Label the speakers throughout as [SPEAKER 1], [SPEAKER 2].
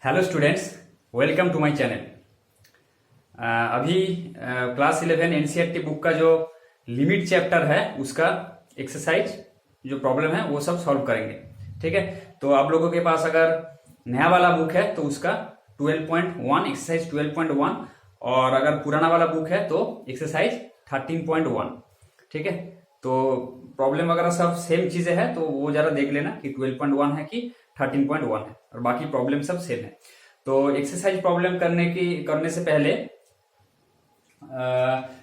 [SPEAKER 1] Hello students, welcome to my channel. अभी class 11 NCERT book का जो लिमिट चैप्टर है उसका एक्सरसाइज जो प्रॉब्लम है वो सब सॉल्व करेंगे। ठीक है, तो आप लोगों के पास अगर नया वाला बुक है तो उसका 12.1 एक्सरसाइज 12.1 और अगर पुराना वाला बुक है तो एक्सरसाइज 13.1। ठीक है, तो प्रॉब्लम वगैरह सब सेम चीजें हैं तो वो जरा देख लेना कि 12.1 है कि 13.1 है और बाकी प्रॉब्लम सब सेम है। तो एक्सरसाइज प्रॉब्लम करने से पहले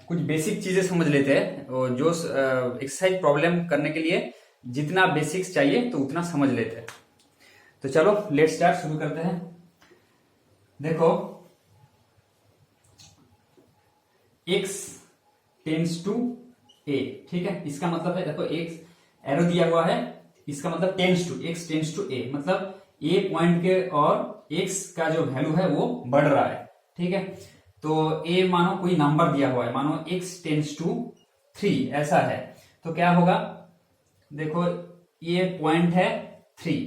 [SPEAKER 1] कुछ बेसिक चीजें समझ लेते हैं। जो एक्सरसाइज प्रॉब्लम करने के लिए जितना बेसिक्स चाहिए तो उतना समझ लेते हैं। तो चलो लेट्स स्टार्ट, शुरू करते हैं। देखो, x टेंड्स टू a, ठीक है, इसका मतलब है, देखो x एरो दिया हुआ है, इसका मतलब tends to, x tends to a, मतलब a पॉइंट के और x का जो वैल्यू है वो बढ़ रहा है। ठीक है, तो a मानो कोई नंबर दिया हुआ है, मानो x टेंड्स टू 3 ऐसा है, तो क्या होगा, देखो ये पॉइंट है 3।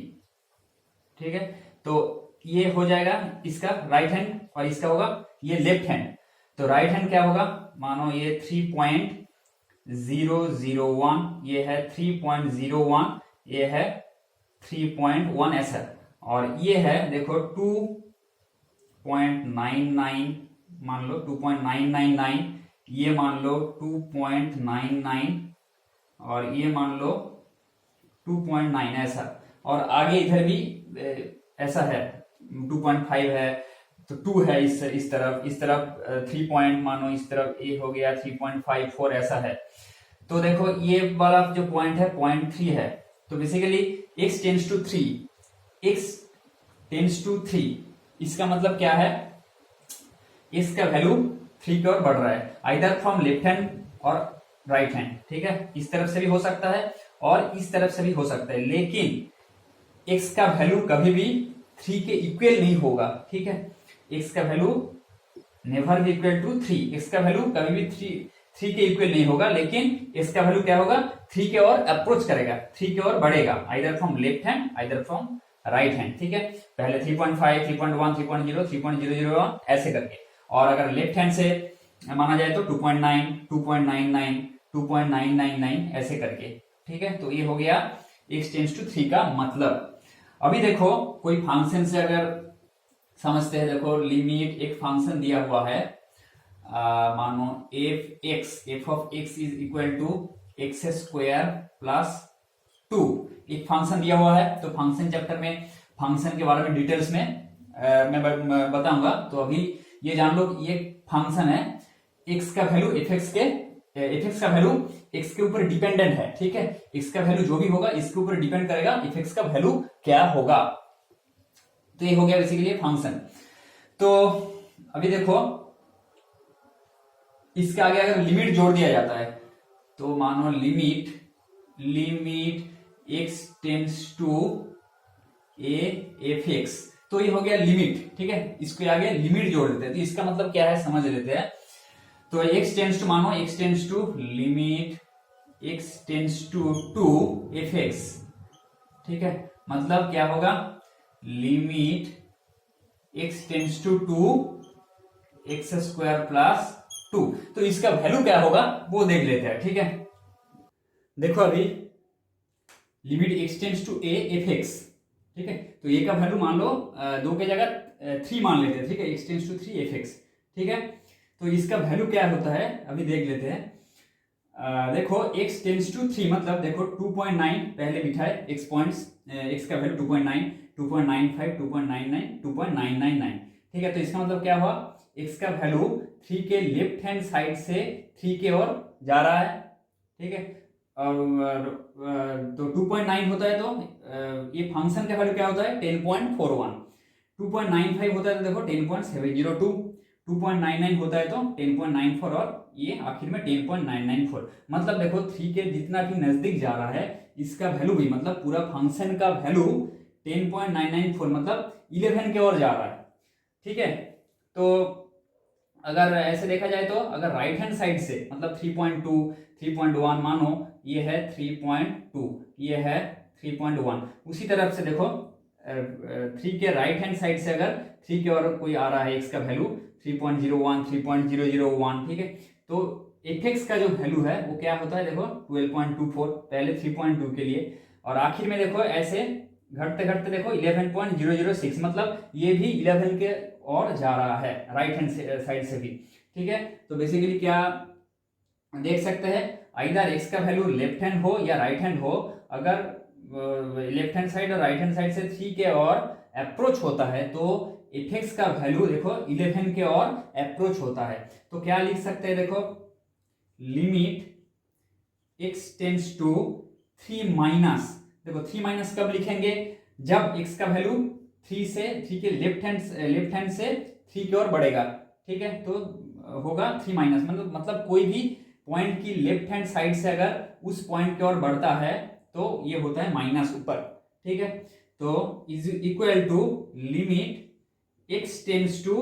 [SPEAKER 1] ठीक है, तो ये हो जाएगा इसका राइट हैंड और इसका होगा ये लेफ्ट हैंड। तो राइट हैंड क्या होगा, मानो ये 3.001, ये है 3.01, ये है 3.1 ऐसा, और ये है देखो 2.99, मान लो 2.999, ये मान लो 2.99 और ये मान लो 2.9 ऐसा, और आगे इधर भी ऐसा है 2.5 है, तो 2 है इस तरफ 3 पॉइंट, मानो इस तरफ ए हो गया 3.54 ऐसा है। तो देखो ये वाला जो पॉइंट है 0.3 है, तो basically x tends to 3, x tends to 3, इसका मतलब क्या है, x का वैल्यू 3 की ओर बढ़ रहा है, आइदर फ्रॉम लेफ्ट हैंड और राइट हैंड। ठीक है, इस तरफ से भी हो सकता है और इस तरफ से भी हो सकता है, लेकिन x का वैल्यू कभी भी 3 के इक्वल नहीं होगा। ठीक है, x का value never be equal to 3, x का वैल्यू कभी भी 3 के इक्वल नहीं होगा, लेकिन x का वैल्यू क्या होगा, 3 के ओर अप्रोच करेगा, 3 के ओर बढ़ेगा, either from left hand either from right hand. ठीक है, पहले 3.5, 3.1, 3.0, 3.001 ऐसे करके, और अगर लेफ्ट हैंड से माना जाए तो 2.9, 2.99, 2.999 ऐसे करके। ठीक है, तो ये हो गया x टेंड्स टू 3 का मतलब। अभी देखो कोई फंक्शन से अगर समझते हैं, देखो लिमिट, एक फंक्शन दिया हुआ है, मानो f of x is equal to x square plus 2, एक फंक्शन दिया हुआ है। तो फंक्शन चैप्टर में फंक्शन के बारे में डिटेल्स में मैं बताऊंगा। तो अभी ये जान लो कि ये फंक्शन है, x का वैल्यू fx का वैल्यू x के ऊपर डिपेंडेंट है। ठीक है, x का वैल्यू जो भी होगा इसके ऊपर डिपेंड करेगा fx का वैल्यू क्या होगा। तो ये हो गया बेसिकली फंक्शन। तो अभी देखो इसके आगे अगर लिमिट जोड़ दिया जाता है, तो मानो limit x tends to a fx, तो ये हो गया लिमिट। ठीक है, इसके आगे लिमिट जोड़ देते हैं, तो इसका मतलब क्या है समझ लेते हैं। तो x टेंड्स टू, मानो x tends to limit x tends to 2 fx। ठीक है, मतलब क्या होगा, limit x tends to 2 x square plus 2, तो इसका वैल्यू क्या होगा वो देख लेते हैं। ठीक है, देखो अभी limit x tends to a fx। ठीक है, तो a का वैल्यू मान लो 2 के जगह 3 मान लेते हैं। ठीक है, x टेंड्स टू 3 fx। ठीक है, तो इसका वैल्यू क्या होता है अभी देख लेते हैं। देखो x टेंड्स टू 3 मतलब देखो 2.9 पहले बिठाए, x पॉइंट्स, x का वैल्यू 2.9, 2.95, 2.99, 2.999। ठीक है, तो इसका मतलब क्या हुआ, x का वैल्यू 3 के लेफ्ट हैंड साइड से 3 के ओर जा रहा है। ठीक है, और तो 2.9 होता है तो ये फंक्शन का वैल्यू क्या होता है 10.41, 2.95 होता है तो देखो 10.702, 2.99 होता है तो 10.94 और ये आखिर में 10.994। मतलब देखो 3 के जितना भी नजदीक जा रहा है इसका वैल्यू भी, मतलब पूरा फंक्शन का वैल्यू 10.994 मतलब 11 की ओर जा रहा है। ठीक है, तो अगर ऐसे देखा जाए तो अगर राइट हैंड साइड से मतलब 3.2, 3.1, मानो ये है 3.2, ये है 3.1, उसी तरफ से देखो 3 के राइट हैंड साइड से अगर 3 के और कोई आ रहा है x का वैल्यू 3.01 3.001, ठीक है, तो fx का जो वैल्यू है वो क्या होता है देखो 12.24, पहले 3.2 के लिए, और आखिर में देखो ऐसे घटते घटते देखो 11.006, मतलब ये भी 11 के और जा रहा है राइट हैंड साइड से भी, ठीक है। तो बेसिकली क्या देख सकते हैं, आइदर x का वैल्यू लेफ्ट हैंड हो या राइट हैंड हो, अगर लेफ्ट हैंड साइड और राइट हैंड साइड से 3 के और अप्रोच होता है तो fx का वैल्यू देखो 11 के और अप्रोच होता है। तो क्या लिख सकते हैं देखो, limit x tends to 3 minus, देखो 3 माइनस कब लिखेंगे, जब x का वैल्यू 3 के लेफ्ट हैंड से 3 की ओर बढ़ेगा, ठीक है, तो होगा 3 माइनस, मतलब कोई भी पॉइंट की लेफ्ट हैंड साइड से अगर उस पॉइंट की ओर बढ़ता है तो ये होता है माइनस ऊपर, ठीक है। तो is equal to limit x tends to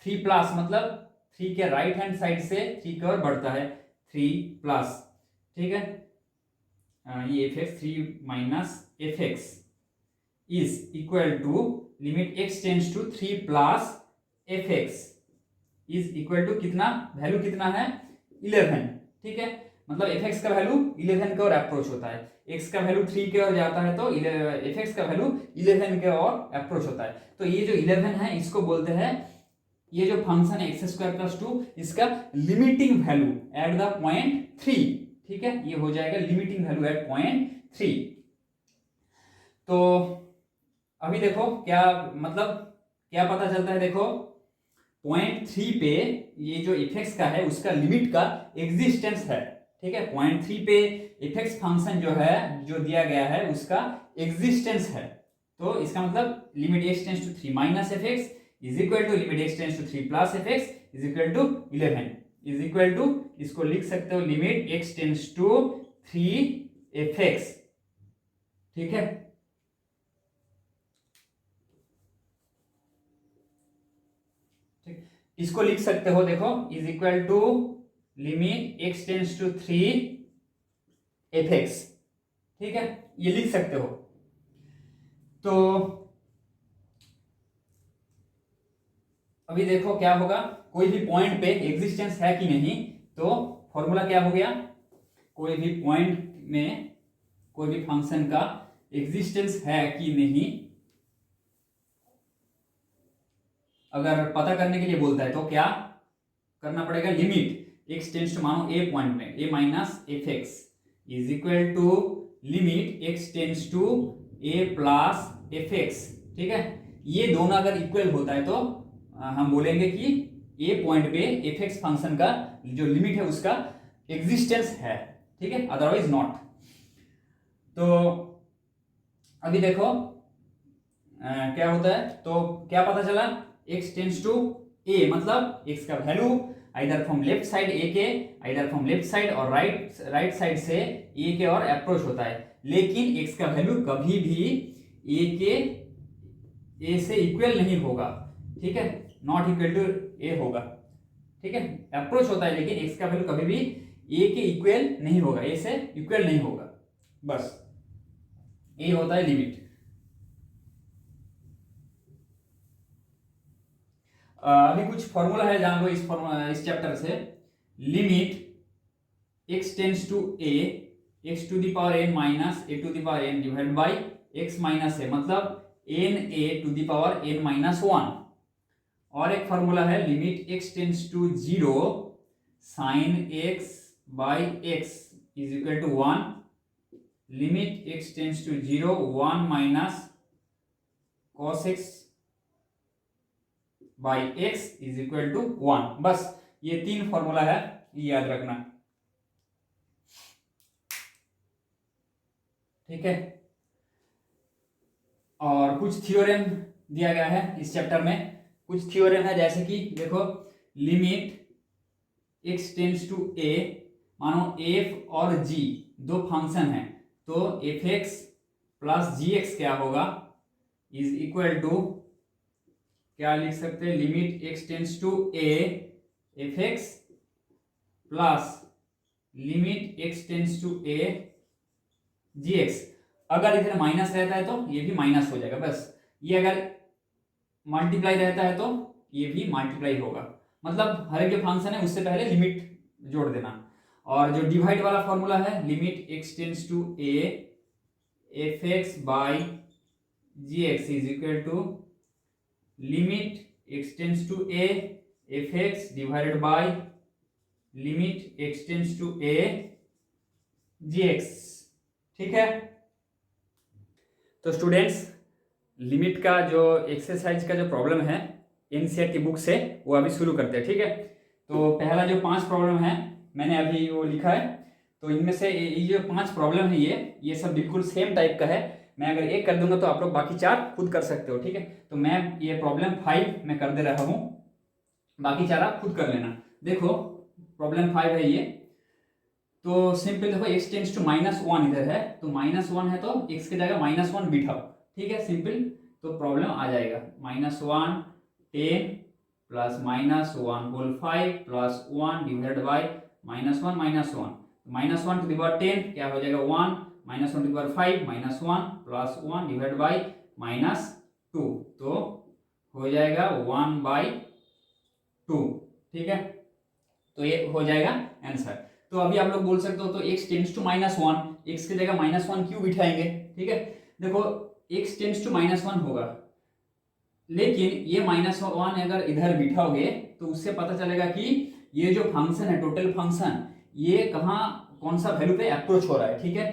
[SPEAKER 1] 3 plus, मतलब 3 के राइट हैंड साइड से 3 की ओर बढ़ता है 3 प्लस, ठीक है, ये fx 3 minus fx is equal to limit x tends to 3 plus fx is equal to कितना, वैल्यू कितना है 11, ठीक है, मतलब fx का वैल्यू 11 के और अप्रोच होता है, x का वैल्यू 3 के और जाता है तो fx का वैल्यू 11 के और अप्रोच होता है। तो ये जो 11 है इसको बोलते हैं, ये जो फंक्शन है x स्क्वायर प्लस 2, इसका limiting value at the point 3, ठीक है, ये हो जाएगा लिमिटिंग वैल्यू एट पॉइंट 3। तो अभी देखो क्या मतलब क्या पता चलता है, देखो पॉइंट 3 पे ये जो fx का है उसका लिमिट का एग्जिस्टेंस है, ठीक है, पॉइंट 3 पे fx फंक्शन जो है जो दिया गया है उसका एग्जिस्टेंस है, तो इसका मतलब limit x tends to 3 minus fx is equal to limit x tends to 3 plus fx is equal to 11 is equal to, इसको लिख सकते हो limit x tends to 3 fx, ठीक है। इसको लिख सकते हो देखो is equal to limit x tends to 3 fx, ठीक है, ये लिख सकते हो। तो अभी देखो क्या होगा, कोई भी पॉइंट पे एग्जिस्टेंस है कि नहीं, तो फॉर्मूला क्या हो गया, कोई भी पॉइंट में कोई भी फंक्शन का एग्जिस्टेंस है कि नहीं अगर पता करने के लिए बोलता है तो क्या करना पड़ेगा, लिमिट x टेंड्स टू, मानो a पॉइंट में a minus fx is equal to limit x tends to a plus fx, ठीक है, ये दोनों अगर इक्वल होता है तो हम बोलेंगे कि a पॉइंट पे fx फंक्शन का जो लिमिट है उसका एग्जिस्टेंस है, ठीक है, अदरवाइज नॉट। तो अभी देखो क्या होता है, तो क्या पता चला, x टेंड्स टू a, मतलब x का value either from left side a के, आइदर फ्रॉम लेफ्ट साइड और राइट साइड से a के और अप्रोच होता है, लेकिन x का वैल्यू कभी भी a से इक्वल नहीं होगा, ठीक है, नॉट इक्वल टू a होगा, ठीक है, अप्रोच होता है लेकिन x का वैल्यू कभी भी a के इक्वल नहीं होगा, a से इक्वल नहीं होगा, बस ये होता है लिमिट। अभी कुछ फॉर्मूला है जान लो इस चैप्टर से, limit x tends to a x to the power n minus a to the power n divide by x minus a, मतलब n a to the power n minus 1, और एक formula है limit x tends to 0 sine x by x is equal to 1, limit x tends to 0 1 minus cos x by x is equal to 1, बस ये 3 formula है, ये याद रखना, ठीक है। और कुछ थ्योरम दिया गया है इस चैप्टर में, कुछ थ्योरम है जैसे कि देखो limit x tends to a, मानो f और g दो फंक्शन है, तो fx प्लस gx क्या होगा इज इक्वल टू, क्या लिख सकते हैं, limit x tends to a fx plus limit x tends to a gx, अगर इधर माइनस रहता है तो ये भी माइनस हो जाएगा, बस ये अगर मल्टीप्लाई रहता है तो ये भी मल्टीप्लाई होगा, मतलब हर एक जो फंक्शन है उससे पहले लिमिट जोड़ देना। और जो डिवाइड वाला फॉर्मूला है, limit x tends to a f x by g x is equal to limit x tends to a f x divided by limit x tends to a g x. ठीक है, तो students limit का जो exercise का जो problem है NCERT book से वो अभी शुरू करते हैं। ठीक है, तो पहला जो 5 प्रॉब्लम है मैंने अभी वो लिखा है, तो इनमें से ये जो 5 प्रॉब्लम है ये सब बिल्कुल सेम टाइप का है। मैं अगर एक कर दूंगा तो आप लोग बाकी 4 खुद कर सकते हो। ठीक है, तो मैं ये प्रॉब्लम 5 मैं कर दे रहा हूँ, बाकी 4 आप खुद कर लेना। देखो प्रॉब्लम 5 है ये, तो सिंपल देखो x टेंड्स टू -1 इधर है, तो -1 है तो x की जगह -1 बिठाओ। ठीक है, सिंपल, तो प्रॉब्लम आ जाएगा -1 10 plus -1 whole 5 plus 1 divided by -1 to the power 10 क्या हो जाएगा 1 -1 to the power 5 -1 plus 1 divided by -2, तो हो जाएगा 1/2। ठीक है, तो ये हो जाएगा आंसर। तो अभी आप लोग बोल सकते हो तो x टेंड्स टू -1, x की जगह -1 क्यों बिठाएंगे। ठीक है, देखो x टेंड्स टू -1 होगा, लेकिन ये -1 अगर इधर बिठाओगे तो उससे पता चलेगा कि ये जो फंक्शन है टोटल फंक्शन ये कौन सा वैल्यू पे अप्रोच हो रहा है। ठीक है,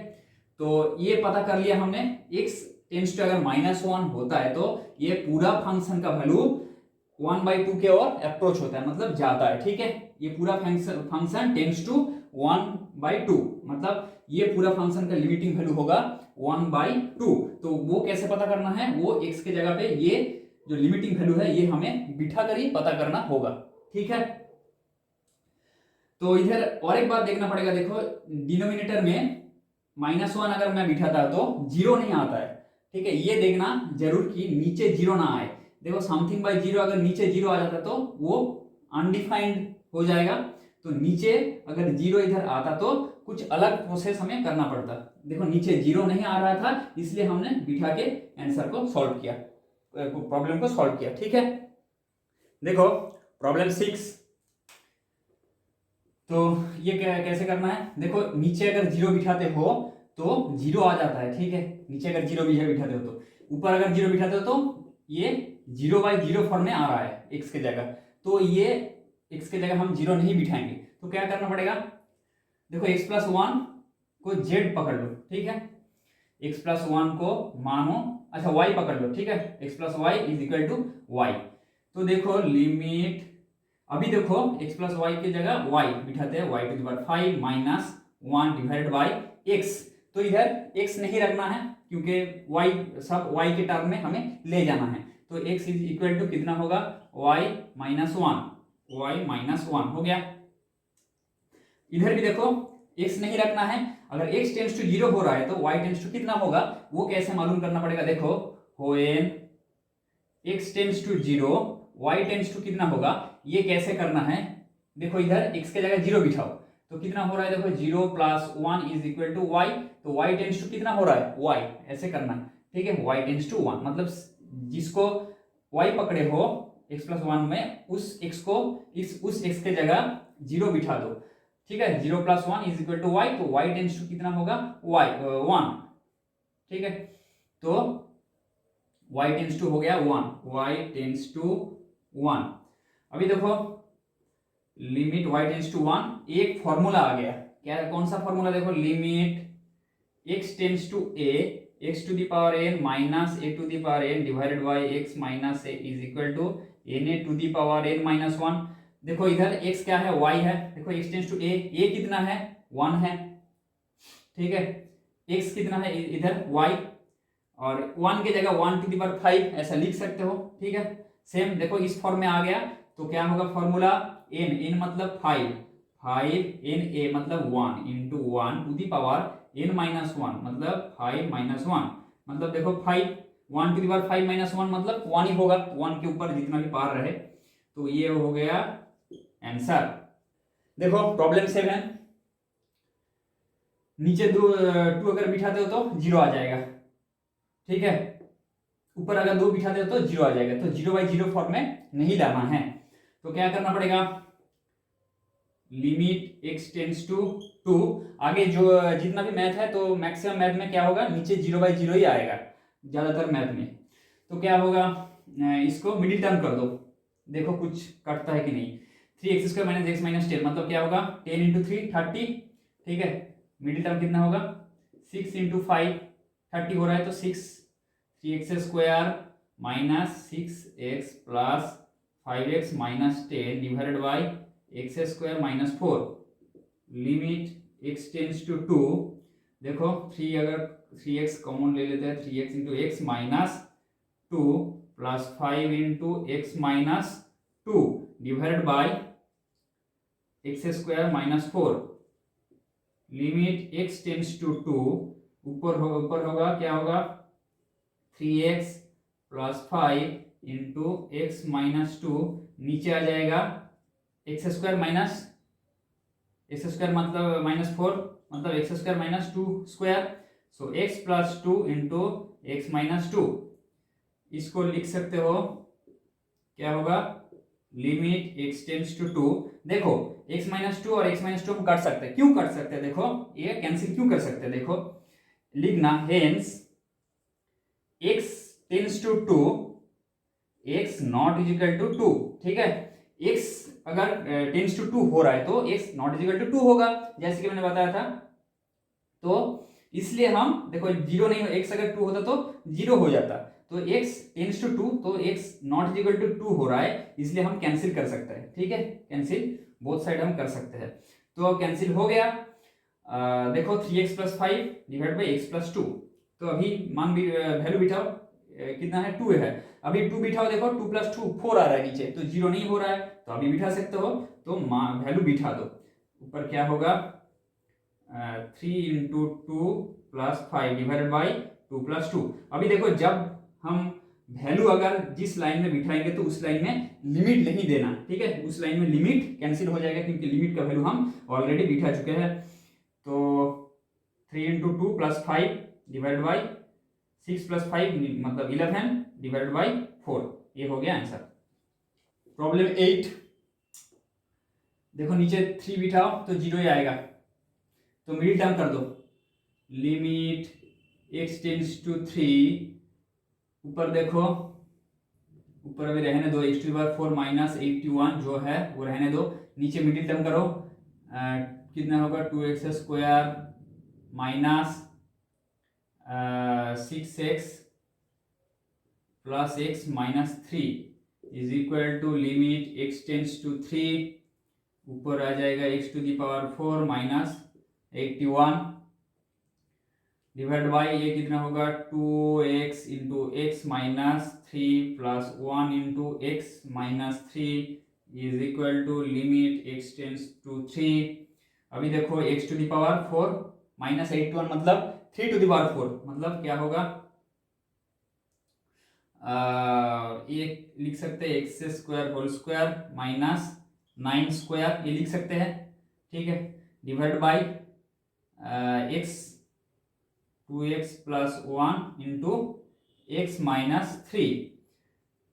[SPEAKER 1] तो ये पता कर लिया हमने, x टेंड्स टू अगर -1 होता है तो ये पूरा फंक्शन का वैल्यू 1/2 के और अप्रोच होता है, मतलब जाता है। ठीक है, ये पूरा फंक्शन टेंड्स टू 1/2, मतलब ये पूरा फंक्शन का लिमिटिंग वैल्यू होगा 1/2। तो वो कैसे पता करना है, वो x की जगह पे ये जो लिमिटिंग वैल्यू है ये हमें बिठा कर ही पता करना होगा। ठीक है, तो इधर और एक बात देखना पड़ेगा, देखो डिनोमिनेटर में -1 अगर मैं बिठाता तो 0 नहीं आता है। ठीक है, ये देखना जरूर कि नीचे 0 ना आए। देखो समथिंग बाय 0 अगर नीचे 0 आ जाता तो वो अनडिफाइंड हो जाएगा, तो नीचे अगर 0 इधर आता तो कुछ अलग प्रोसेस हमें करना पड़ता। देखो नीचे 0 नहीं आ रहा था, इसलिए हमने बिठा के आंसर को सॉल्व किया, प्रॉब्लम को सॉल्व किया। ठीक है, देखो प्रॉब्लम 6, तो ये कैसे करना है, देखो नीचे अगर 0 बिठाते हो तो 0 आ जाता है। ठीक है, नीचे अगर 0 बिठाते हो तो, ऊपर अगर 0 बिठाते हो तो ये 0/0 फॉर्म में आ रहा है x की जगह, तो ये x की जगह हम 0 नहीं बिठाएंगे, तो क्या करना पड़ेगा, देखो x+1 को z पकड़ लो। ठीक है, x+1 को मानो, अच्छा y पकड़ लो। ठीक है, x+y is equal to y, तो देखो लिमिट, अभी देखो x+y की जगह y बिठाते हैं, y to the power 5 -1 divided by x, तो इधर x नहीं रखना है क्योंकि y सब y के टर्म में हमें ले जाना है, तो x इज इक्वल टू कितना होगा y -1 हो गया। इधर भी देखो x नहीं रखना है, अगर x टेंड्स टू 0 हो रहा है तो y टेंड्स टू कितना होगा, वो कैसे मालूम करना पड़ेगा, देखो when x tends to 0 y tends to कितना होगा, ये कैसे करना है, देखो इधर x के जगह 0 बिठाओ तो कितना हो रहा है, देखो 0 + 1 इज इक्वल टू y, तो y टेंड्स टू कितना हो रहा है y, ऐसे करना है। ठीक है, y टेंड्स टू 1, मतलब जिसको y पकड़े हो x+1 में उस x को उस x के जगह 0 बिठा दो। ठीक है, 0 + 1 इज इक्वल टू y, तो y टेंड्स टू कितना होगा 1। ठीक है, तो y टेंड्स टू हो गया 1, y टेंड्स टू 1। अभी देखो लिमिट y टेंड्स टू 1, एक फॉर्मूला आ गया, क्या कौन सा फॉर्मूला, देखो limit x tends to a x to the power n minus a to the power n divided by x minus a is equal to na to the power n minus 1। देखो इधर x क्या है, y है, देखो x tends to a कितना है 1 है। ठीक है, x कितना है इधर y, और 1 की जगह 1 टू द पावर 5 ऐसा लिख सकते हो। ठीक है, सेम देखो इस फॉर्म में आ गया, तो क्या होगा फॉर्मूला n मतलब 5 na मतलब 1 into 1 to the power n minus 1 मतलब 5 माइनस 1, मतलब देखो 5 1 टू द पावर 5 माइनस 1 मतलब 1 ही होगा, 1 के ऊपर जितना भी पावर रहे, तो ये हो गया आंसर। देखो प्रॉब्लम 7, नीचे 2 अगर बिठाते हो तो 0 आ जाएगा। ठीक है, ऊपर अगर 2 बिठा दे तो 0 आ जाएगा, तो 0/0 फॉर्म में नहीं लाना है। तो क्या करना पड़ेगा, लिमिट x टेंड्स टू 2। आगे जो जितना भी मैथ है तो मैक्सिमम मैथ में क्या होगा, नीचे 0/0 ही आएगा ज्यादातर मैथ में। तो क्या होगा, इसको मिडिल टर्म कर दो, देखो कुछ कटता है कि नहीं। 3x² - x - 10 मतलब क्या होगा, 10 × 3 30, ठीक है। मिडिल टर्म कितना होगा, 6 × 5 30 हो रहा है, तो 6 3x² - 6x + 5x - 10 divided by x² - 4 limit x tends to 2। देखो 3 अगर 3x कॉमन ले लेते हैं, 3x × x - 2 + 5 × x - 2 divided by x² - 4 limit x tends to 2। ऊपर होगा क्या होगा, 3x + 5 × x - 2, नीचे आ जाएगा x² मतलब -4 मतलब x² - 2²। सो x + 2 × x - 2, इसको लिख सकते हो क्या होगा, लिमिट x टेंड्स टू 2। देखो x - 2 और x - 2 हम काट सकते हैं, क्यों काट सकते हैं, देखो ये कैंसिल क्यों कर सकते हैं, देखो लिखना hence x tends to 2 x not equal to 2, ठीक है। x अगर टेंड्स टू 2 हो रहा है तो x नॉट इक्वल टू 2 होगा, जैसे कि मैंने बताया था। तो इसलिए हम देखो 0 नहीं, x अगर 2 होता तो 0 हो जाता, तो x टेंड्स टू 2 तो x नॉट इक्वल टू 2 हो रहा है, इसलिए हम कैंसिल कर सकते हैं, ठीक है। कैंसिल बोथ साइड हम कर सकते हैं, तो कैंसिल हो गया। देखो 3x + 5 डिवाइड बाई x + 2, तो अभी मान भी वैल्यू बिठाओ, कितना है, 2 है। अभी 2 बिठाओ, देखो 2 + 2 4 आ रहा है नीचे, तो 0 नहीं हो रहा है, तो अभी बिठा सकते हो, तो वैल्यू बिठा दो। ऊपर क्या होगा, 3 × 2 + 5 डिवाइडेड बाई 2 + 2। अभी देखो जब हम वैल्यू अगर जिस लाइन में बिठाएंगे तो उस लाइन में लिमिट नहीं देना, ठीक है। उस लाइन में लिमिट कैंसिल हो जाएगा, क्योंकि लिमिट का वैल्यू हम ऑलरेडी बिठा चुके हैं। तो 3 × 2 + 5 डिवाइडेड बाई 6 + 5 मतलब 11 डिवाइडेड बाई 4, ये हो गया आंसर। प्रॉब्लम 8, देखो नीचे 3 बिठाओ तो 0 ही आएगा, तो मिडिल टर्म कर दो, लिमिट x टेंड्स टू 3। ऊपर देखो, ऊपर अभी रहने दो, x⁴ - 81 जो है वो रहने दो, नीचे मिडिल टर्म करो, कितना होगा, 2x² - 6x + x - 3 is equal to limit x tends to 3। ऊपर आ जाएगा x⁴ - 81 डिवाइड बाई ये कितना होगा, 2x × x - 3 + 1 × x - 3 is equal to limit x tends to 3। अभी देखो x⁴ - 81 मतलब 3⁴ मतलब क्या होगा, ये लिख सकते हैं x² - 9² ये लिख सकते हैं, ठीक है। Divide by x 2x + 1 × x - 3।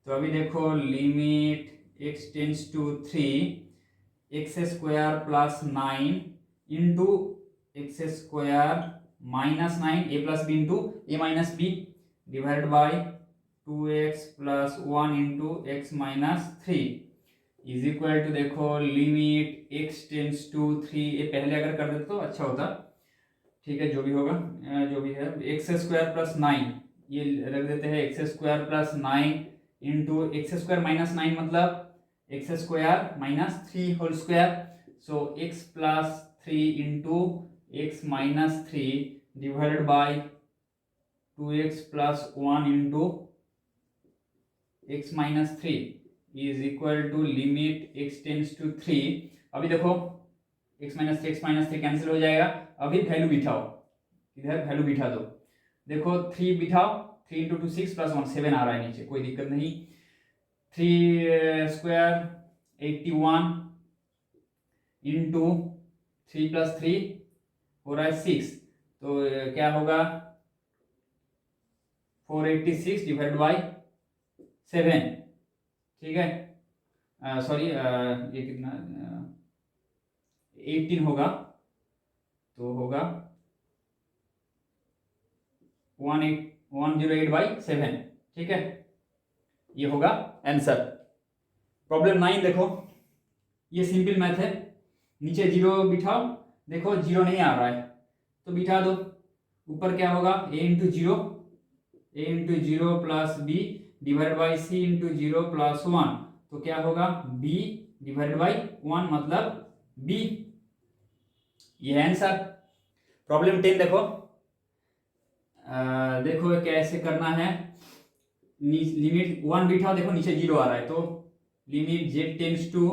[SPEAKER 1] तो अभी देखो limit x tends to 3, x² + 9 × x² - 9 a + b × a - b divided by 2x + 1 × x - 3 is equal to, देखो लिमिट x टेंड्स टू 3, ये पहले अगर कर देते तो अच्छा होता, ठीक है। जो भी होगा, जो भी है, x² + 9 ये रख देते हैं, x² + 9 × x² - 9 मतलब x² - 3² so x + 3 × x - 3 divided by 2x + 1 × x - 3 is equal to limit x tends to 3। अभी देखो x - 3 कैंसिल हो जाएगा, अभी वैल्यू बिठाओ, इधर वैल्यू बिठा दो, देखो 3 बिठाओ, 3 × 2 6 + 1 7 आ रहा है नीचे, कोई दिक्कत नहीं। 3² 81 × 3 + 3 हो रहा है 6, तो क्या होगा, 486 डिवाइड बाई 7, ठीक है, सॉरी ये कितना 18 होगा, तो होगा 108 बाई 7, ठीक है, ये होगा आंसर। प्रॉब्लम 9 देखो, ये सिंपल मैथ है, नीचे जीरो बिठाओ, देखो जीरो नहीं आ रहा है तो बिठा दो, ऊपर क्या होगा a into zero plus b divide by c into zero plus 1, तो क्या होगा b डिवाइड बाई 1 मतलब b, ये है आंसर। प्रॉब्लम 10 देखो, देखो कैसे करना है, लिमिट 1 बिठाओ, देखो नीचे जीरो आ रहा है, तो लिमिट z टेंड्स टू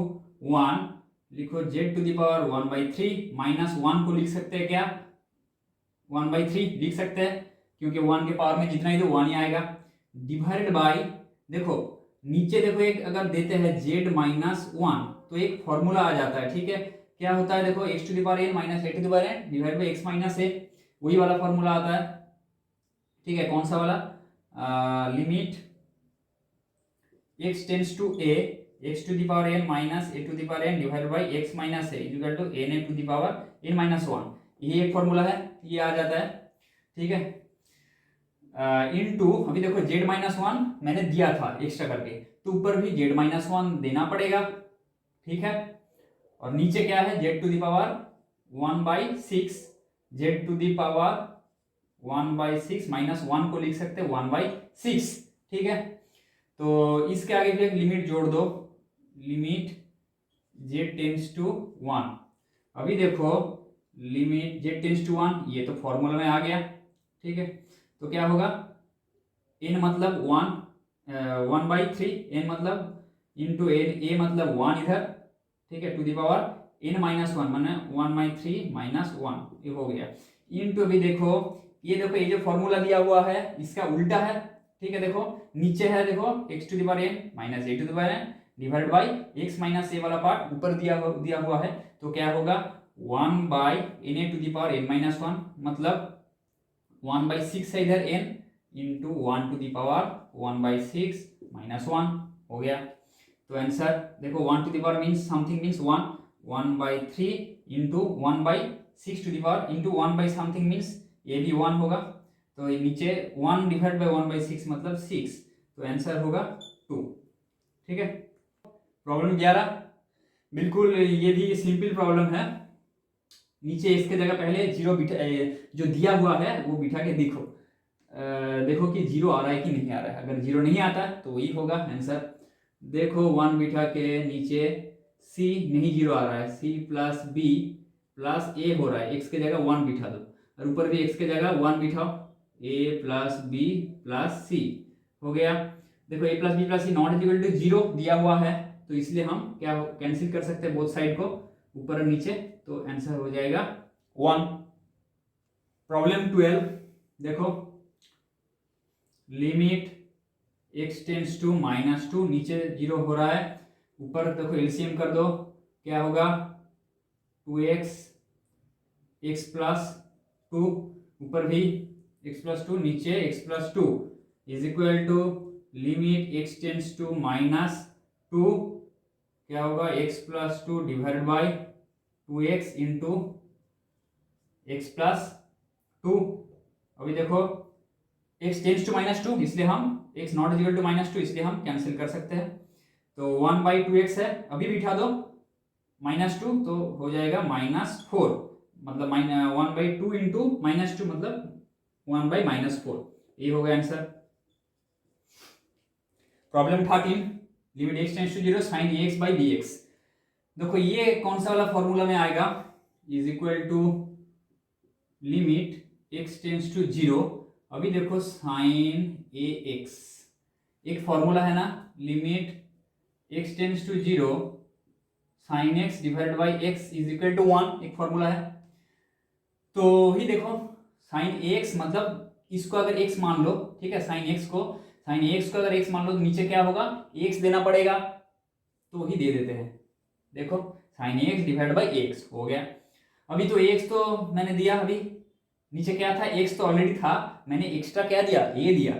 [SPEAKER 1] 1, लिखो z to the power 1/3 minus 1 को लिख सकते हैं क्या, 1/3 लिख सकते हैं, क्योंकि 1 के पावर में जितना ही तो 1 ही आएगा, डिवाइड बाई, देखो नीचे देखो एक अगर देते हैं z माइनस 1 तो एक फॉर्मूला आ जाता है, ठीक है, क्या होता है देखो x to the power n minus a to the power n divide by x minus a, वही वाला फॉर्मूला आता है, ठीक है, कौन सा वाला, limit x tends to a x to the power n minus a to the power n divide by x minus a equal to n a to the power n minus 1, ये एक formula है, ये आ जाता है, ठीक है, into अभी देखो z माइनस 1 मैंने दिया था एक्स्ट्रा करके, तो ऊपर भी z माइनस 1 देना पड़ेगा, ठीक है, और नीचे क्या है z to the power 1/6, z to the power 1/6 minus 1 को लिख सकते हैं 1/6, ठीक है, तो इसके आगे भी एक लिमिट जोड़ दो, लिमिट z टेंड्स टू 1, अभी देखो लिमिट z टेंड्स टू 1, ये तो फॉर्मूला में आ गया, ठीक है, तो क्या होगा n मतलब 1/3, n मतलब इंटू a मतलब 1 इधर, ठीक है, to the power n minus 1 माने 1/3 माइनस 1, ये हो गया, इंटू अभी देखो ये जो फॉर्मूला दिया हुआ है इसका उल्टा है, ठीक है, देखो नीचे है देखो x to the power n minus a to the power n divide by x minus a वाला पार्ट ऊपर दिया हुआ है, तो क्या होगा 1/na to the power n minus 1 मतलब 1/6 है इधर n into 1 to the power 1/6 minus 1 हो गया, तो आंसर देखो 1 to the power means something means 1/3 into 1/6 to the power into 1 by something means ये भी 1 होगा, तो ये नीचे 1 डिवाइड बाई 1/6 मतलब 6, तो आंसर होगा 2, ठीक है। प्रॉब्लम 11 बिल्कुल ये भी सिंपल प्रॉब्लम है, नीचे इसके जगह पहले जीरो बिठा जो दिया हुआ है वो बिठा के देखो, देखो कि जीरो आ रहा है कि नहीं आ रहा है, अगर जीरो नहीं आता है तो वही होगा आंसर, देखो 1 बिठा के नीचे c नहीं जीरो आ रहा है, c plus b plus a हो रहा है, x के जगह 1 बिठा दो, और ऊपर भी x के जगह 1 बिठाओ, a plus b plus c हो गया, देखो a plus b plus c not equal to 0 दिया हुआ है, तो इसलिए हम क्या कैंसिल कर सकते हैं बोथ साइड को ऊपर और नीचे, तो आंसर हो जाएगा 1। प्रॉब्लम 12 देखो, लिमिट x टेंड्स टू -2, नीचे 0 हो रहा है, ऊपर देखो एलसीएम कर दो, क्या होगा 2x x प्लस 2, ऊपर भी x प्लस 2 नीचे x plus 2 is equal to limit x tends to -2, क्या होगा x plus 2 divide by 2x into x plus 2, अभी देखो x टेंड्स टू -2 इसलिए हम x नॉट इक्वल टू -2 इसलिए हम कैंसिल कर सकते हैं, तो 1/2x है, अभी बिठा दो -2 तो हो जाएगा -4, मतलब 1/2 इंटू -2 मतलब 1/-4, ये हो गया answer. Problem 13 limit x tends to 0 sin ax by bx, देखो ये कौन सा वाला फॉर्मूला में आएगा, is equal to limit x tends to 0, अभी देखो sin ax एक फॉर्मूला है ना, limit x tends to 0 sin x divide by x is equal to 1, एक फॉर्मूला है, तो ही देखो sin ax मतलब इसको अगर x मान लो, ठीक है, sin ax को अगर x मान लो तो नीचे क्या होगा x देना पड़ेगा, तो ही दे देते हैं, देखो sin ax divide by x हो गया, अभी तो x तो मैंने दिया, अभी नीचे क्या था x तो ऑलरेडी था, मैंने एक्स्ट्रा क्या दिया a दिया,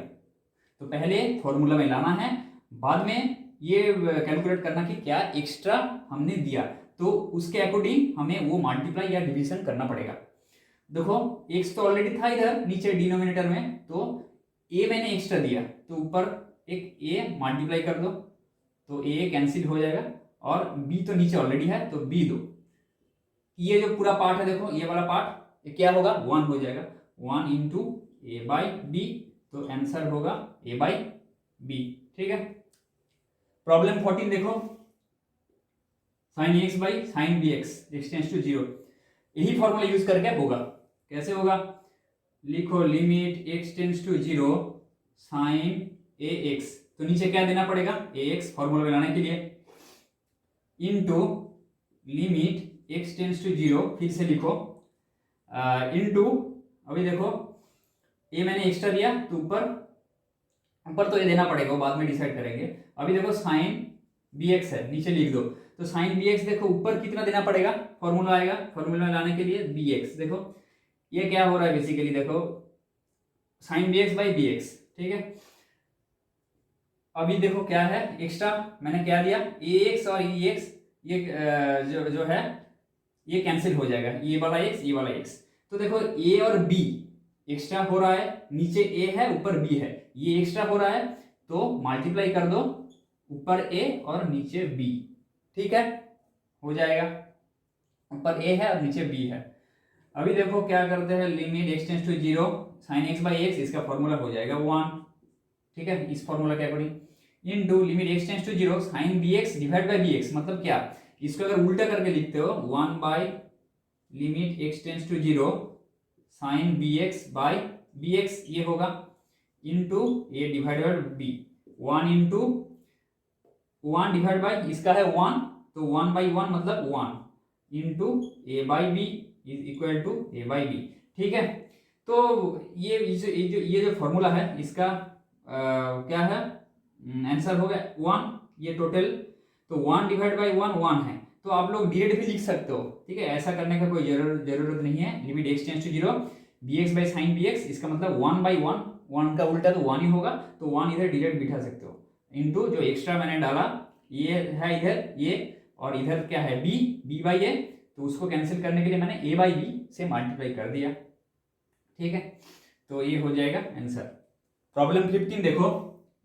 [SPEAKER 1] तो पहले फॉर्मूला में लाना है, बाद में ये कैलकुलेट करना कि क्या एक्स्ट्रा हमने दिया, तो उसके अकॉर्डिंग हमें वो मल्टीप्लाई या डिवीजन करना पड़ेगा। देखो x तो ऑलरेडी था इधर नीचे डिनोमिनेटर में, तो a मैंने एक्स्ट्रा दिया तो ऊपर एक a मल्टीप्लाई कर दो तो a कैंसिल हो जाएगा, और b तो नीचे ऑलरेडी है तो b दो। ये जो पूरा पार्ट है देखो, ये वाला पार्ट ये क्या होगा 1 हो जाएगा, 1 इंटू ए बाई बी, तो आंसर होगा a बाई बी। ठीक है, प्रॉब्लम 14 देखो, sine x by sine b x tends to 0, यही फॉर्मूला यूज करके होगा। कैसे होगा, लिखो limit x tends to 0 sine a x, तो नीचे क्या देना पड़ेगा ए एक्स फॉर्मूला बनाने के लिए, into limit x tends to 0, फिर से लिखो इनटू, अभी देखो ए मैंने एक्स्ट्रा दिया तो ऊपर तो ये देना पड़ेगा, वो बाद में डिसाइड करेंगे। अभी देखो साइन बी एक्स है, नीचे लिख दो, तो साइन बी एक्स देखो ऊपर कितना देना पड़ेगा, फॉर्मूला आएगा, फॉर्मूला में लाने के लिए बी एक्स, देखो ये क्या हो रहा है बेसिकली, देखो sine b x by b x. ठीक है, अभी देखो क्या है एक्स्ट्रा मैंने क्या दिया ए एक्स और ई एक्स, ये जो है ये कैंसिल हो जाएगा, ये वाला एक्स ये वाला एक्स, तो देखो ए और बी एक्स्ट्रा हो रहा है, नीचे ए है ऊपर बी है, ये एक्स्ट्रा हो रहा है तो मल्टीप्लाई कर दो, ऊपर ए और नीचे बी। ठीक है, हो जाएगा, ऊपर ए है और नीचे बी है। अभी देखो क्या करते हैं, limit x tends to 0 sine x by x, इसका फॉर्मूला हो जाएगा 1। ठीक है, इस फॉर्मूला के according into limit x tends to 0 sine b x divide by b x, मतलब क्या, इसको अगर उल्टा करके लिखते हो 1 by limit x tends to 0 sine b x by b x, ये होगा into a divide by b, 1 into 1 divide by इसका है 1, तो 1 बाई 1 मतलब 1 into a by b is equal to a by b. ठीक है, तो ये जो फॉर्मूला है इसका क्या है आंसर हो गया 1, ये टोटल, तो 1 डिवाइड बाई 1 1 है, तो आप लोग डायरेक्ट भी लिख सकते हो। ठीक है, ऐसा करने का कोई जरूरत नहीं है, limit x tends to 0 b x by sine b x, इसका मतलब 1 बाई 1, 1 का उल्टा तो 1 ही होगा, तो 1 इधर डायरेक्ट बिठा सकते हो, इंटू जो एक्स्ट्रा मैंने डाला ये है इधर ये, और इधर क्या है बी बाई ए, तो उसको कैंसिल करने के लिए मैंने ए बाई बी से मल्टीप्लाई कर दिया। ठीक है, तो ये हो जाएगा आंसर। प्रॉब्लम 15 देखो,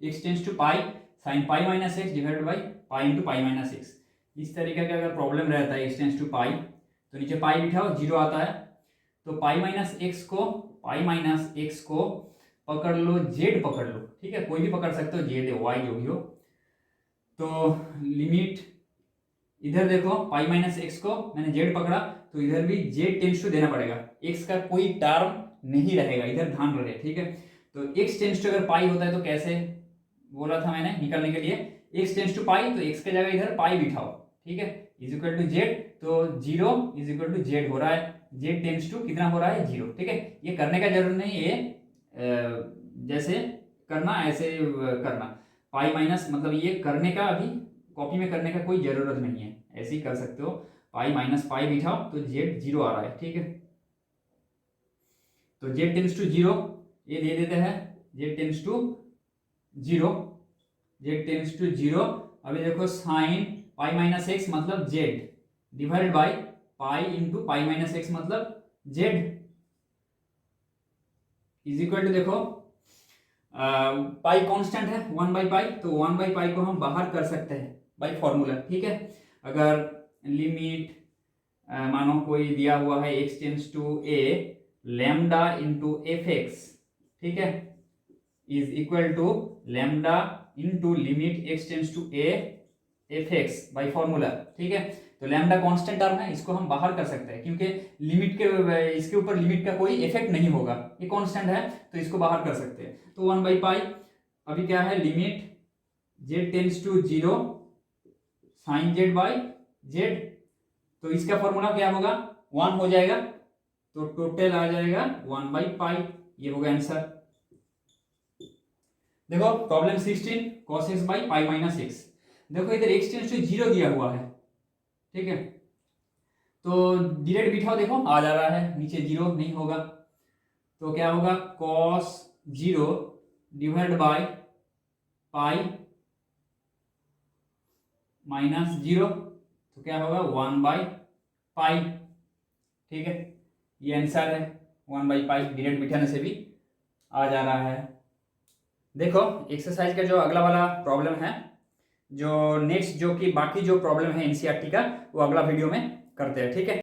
[SPEAKER 1] x tends to pi sine pi minus x divided by pi into pi minus x, इस तरीके का अगर प्रॉब्लम रहता है x टेंड्स टू पाई, तो नीचे पाई बिठाओ 0 आता है, तो पाई माइनस एक्स को पकड़ लो, जेड पकड़ लो। ठीक है, कोई भी पकड़ सकते हो, जेड वाई जो भी हो, तो लिमिट इधर देखो पाई माइनस एक्स को मैंने जेड पकड़ा, तो इधर भी जेड टेंड्स टू देना पड़ेगा, एक्स का कोई टर्म नहीं रहेगा, इधर ध्यान रहे। ठीक है, तो x टेंड्स टू अगर पाई होता है तो कैसे बोला था मैंने निकालने के लिए, x टेंड्स टू पाई, तो x के जगह इधर पाई बिठाओ। ठीक है, इज इक्वल टू जेड, तो 0 इज इक्वल टू जेड हो रहा है, जेड टेंड्स टू कितना हो रहा है 0। ठीक है, ये करने का जरूरत नहीं है, जैसे करना ऐसे करना, पाई माइनस मतलब ये करने का अभी कॉपी में करने का कोई जरूरत नहीं है, ऐसे ही कर सकते हो, पाई माइनस पाई बिठाओ तो जेड 0 आ रहा है। ठीक है, तो जेड टेंड्स टू 0 ये दे देते हैं, z tends to 0, z tends to 0। अभी देखो साइन पाई माइनस एक्स मतलब z divided by pi into pi minus x मतलब जेड इज इक्वल टू, देखो पाई कांस्टेंट है 1 बाई पाई, तो 1 बाई पाई को हम बाहर कर सकते हैं बाई फॉर्मूला। ठीक है, अगर लिमिट मानो कोई दिया हुआ है x tends to a lambda into f x, ठीक है, is equal to lambda into limit x tends to a f x by formula. ठीक है, तो लैम्डा कांस्टेंट टर्म है, इसको हम बाहर कर सकते हैं क्योंकि लिमिट के इसके ऊपर लिमिट का कोई इफेक्ट नहीं होगा, ये कांस्टेंट है तो इसको बाहर कर सकते हैं, तो 1 बाई पाई। अभी क्या है limit z tends to 0 sine z by z, तो इसका फॉर्मूला क्या होगा 1 हो जाएगा, तो टोटल आ जाएगा 1 बाई पाई, ये होगा आंसर। देखो problem 16 cos x by pi minus x, देखो इधर x टेंड्स टू 0 दिया हुआ है। ठीक है, तो डायरेक्ट बिठाओ, देखो आ जा रहा है, नीचे 0 नहीं होगा, तो क्या होगा cos 0 divide by pi minus 0, तो क्या होगा 1/पाई। ठीक है, ये आंसर है 1/पाई, डिरेक्ट बिठाने से भी आ जा रहा है। देखो एक्सरसाइज का जो अगला वाला प्रॉब्लम है, जो नेक्स्ट जो कि बाकी जो प्रॉब्लम है एनसीईआरटी का, वो अगला वीडियो में करते हैं। ठीक है।